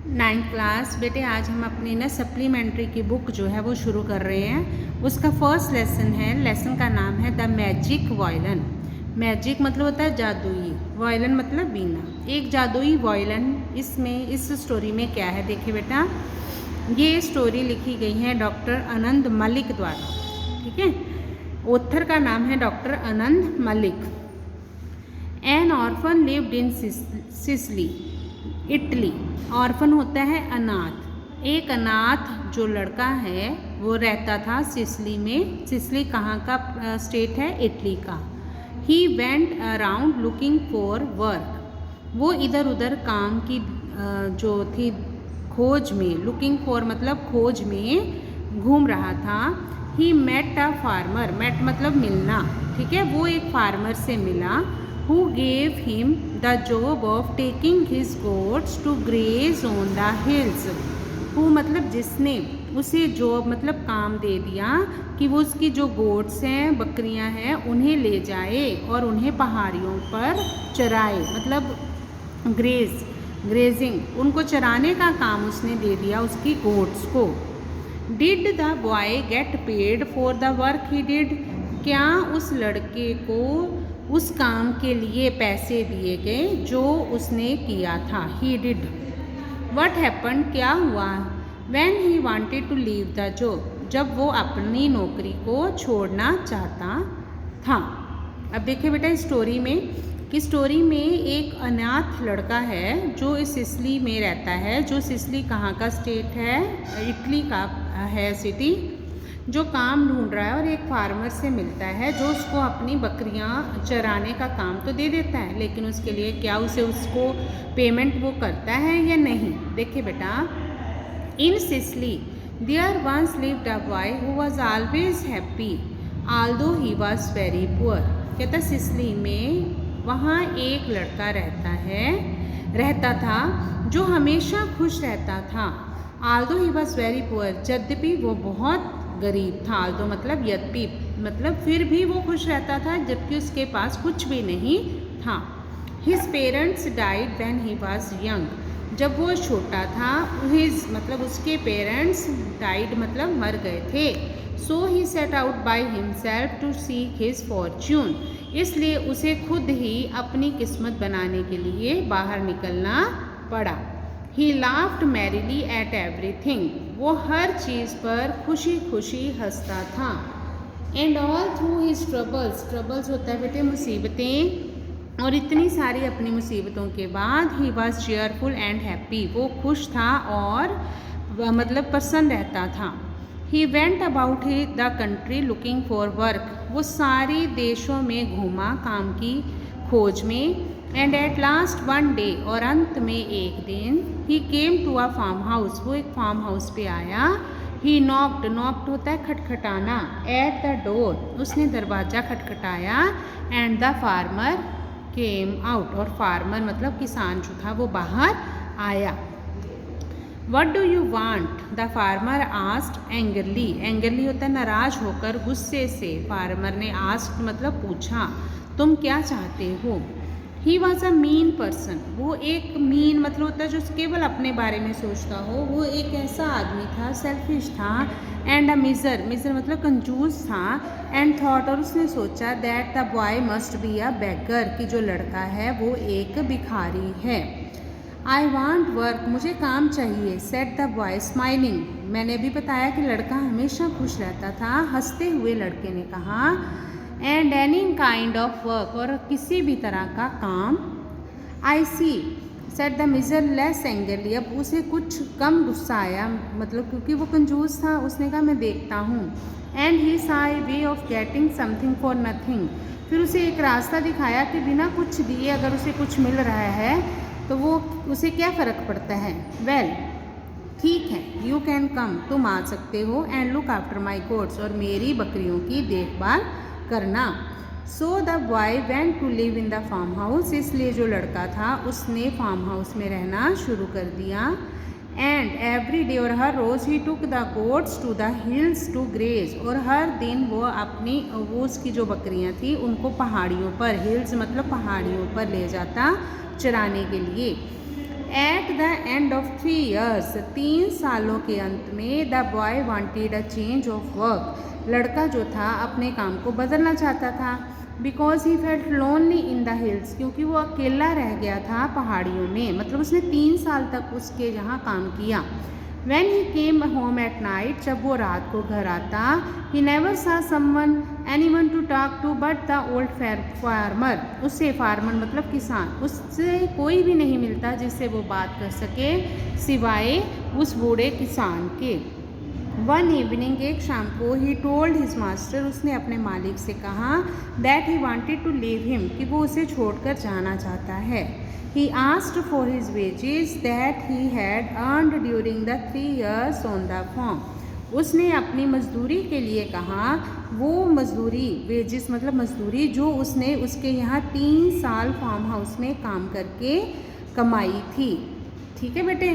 9th class बेटे, आज हम अपनी ना सप्लीमेंट्री की बुक जो है वो शुरू कर रहे हैं। उसका फर्स्ट लेसन है, लेसन का नाम है द मैजिक वायलिन। मैजिक मतलब होता है जादुई, वायलिन मतलब बीना। एक जादुई वायलिन। इसमें इस स्टोरी में क्या है देखिए बेटा, ये स्टोरी लिखी गई है डॉक्टर आनंद मलिक द्वारा। ठीक है, ऑथर का नाम है doctor Anand Malik. N orphan lived in Sicily, Italy. Orphan होता है अनाथ। एक अनाथ जो लड़का है वो रहता था सिसली में। सिसली कहाँ का स्टेट है? इटली का। He went around looking for work. वो इधर उधर काम की जो थी खोज में, लुकिंग फॉर मतलब खोज में घूम रहा था। He met a farmer, met मतलब मिलना। ठीक है, वो एक फार्मर से मिला। who gave him the job of taking his goats to graze on the hills। who मतलब जिसने उसे जॉब मतलब काम दे दिया कि वो उसकी जो गोट्स हैं, बकरियां हैं, उन्हें ले जाए और उन्हें पहाड़ियों पर चराए। मतलब ग्रेजिंग, उनको चराने का काम उसने दे दिया उसकी गोट्स को। Did the boy get paid for the work he did. क्या उस लड़के को उस काम के लिए पैसे दिए गए जो उसने किया था? He did. वट हैपन, क्या हुआ? When he wanted to leave the job, जब वो अपनी नौकरी को छोड़ना चाहता था। अब देखिए बेटा स्टोरी में कि स्टोरी में एक अनाथ लड़का है जो इस सिसली में रहता है। जो सिसली कहाँ का स्टेट है? इटली का है सिटी। जो काम ढूंढ रहा है और एक फार्मर से मिलता है जो उसको अपनी बकरियां चराने का काम तो दे देता है, लेकिन उसके लिए क्या उसको पेमेंट वो करता है या नहीं। देखिए बेटा, in Sicily there once lived a boy who was always happy although he was very poor. कहता सिसली में वहाँ एक लड़का रहता था जो हमेशा खुश रहता था। Although he was very poor, यद्यपि वो बहुत गरीब था। आल्दो मतलब यद्यपि, मतलब फिर भी वो खुश रहता था जबकि उसके पास कुछ भी नहीं था। His parents died when he was young. जब वो छोटा था, हिज मतलब उसके पेरेंट्स डाइड मतलब मर गए थे। So he set out by himself to seek his fortune. इसलिए उसे खुद ही अपनी किस्मत बनाने के लिए बाहर निकलना पड़ा। ही लाफ्ड मैरिली एट एवरीथिंग। वो हर चीज़ पर खुशी खुशी हंसता था। And all through his troubles, troubles होता है बेटे मुसीबतें, और इतनी सारी अपनी मुसीबतों के बाद he was cheerful and happy. वो खुश था और मतलब प्रसन्न रहता था। He went about the country looking for work. वो सारे देशों में घूमा काम की खोज में। And at last one day, और अंत में एक दिन, he came to a farm house. वो एक फार्म हाउस पे आया। ही नॉक्ड, नॉक्ड होता है खटखटाना, एट द डोर, उसने दरवाज़ा खटखटाया। And the farmer came out, और फार्मर मतलब किसान जो था वो बाहर आया। What do you want? The farmer asked angrily. Angrily होता है नाराज होकर, गुस्से से। फार्मर ने आस्क्ड मतलब पूछा, तुम क्या चाहते हो? He was a mean person. वो एक मीन मतलब होता है जो केवल अपने बारे में सोचता हो। वो एक ऐसा आदमी था, सेल्फिश था। एंड अ मिजर, मिजर मतलब कंजूस था। एंड थॉट, और उसने सोचा, that the boy must be a beggar, कि जो लड़का है वो एक भिखारी है। आई वॉन्ट वर्क, मुझे काम चाहिए। Set the boy smiling. मैंने अभी बताया कि लड़का हमेशा खुश रहता था। हंसते हुए लड़के ने कहा, and any kind of work, और किसी भी तरह का काम। I see, said the miser less angrily. अब उसे कुछ कम गुस्सा आया, मतलब क्योंकि वो कंजूस था। उसने कहा, मैं देखता हूँ। And he saw a way of getting something for nothing. फिर उसे एक रास्ता दिखाया कि बिना कुछ दिए अगर उसे कुछ मिल रहा है तो वो उसे क्या फ़र्क पड़ता है। वेल, ठीक है, यू कैन कम, तुम आ सकते हो। And look after my goats, और मेरी बकरियों की देखभाल करना। So the boy went to live in the farm house. इसलिए जो लड़का था उसने फार्म हाउस में रहना शुरू कर दिया। एंड एवरी डे, और हर रोज़, he took the goats to the hills to graze. और हर दिन वो उसकी जो बकरियां थी उनको पहाड़ियों पर, हिल्स मतलब पहाड़ियों पर ले जाता चराने के लिए। At the end of 3 years, 3 सालों के अंत में the boy wanted a change of work, लड़का जो था अपने काम को बदलना चाहता था। Because he felt lonely in the hills, क्योंकि वो अकेला रह गया था पहाड़ियों में, मतलब उसने 3 साल तक उसके यहाँ काम किया। When he came home at night, जब वो रात को घर आता, he never saw anyone to talk to but the old farmer, उससे फार्मर मतलब किसान, उससे कोई भी नहीं मिलता जिससे वो बात कर सके सिवाय उस बूढ़े किसान के। वन इवनिंग, एक शाम को, ही टोल्ड हिज मास्टर, उसने अपने मालिक से कहा that he wanted to leave him, कि वो उसे छोड़कर जाना चाहता है। He asked for his wages that he had earned during the 3 years on the farm. उसने अपनी मजदूरी के लिए कहा, वो मजदूरी, वेजेस मतलब मजदूरी, जो उसने उसके यहाँ 3 साल फार्म हाउस में काम करके कमाई थी। ठीक है बेटे।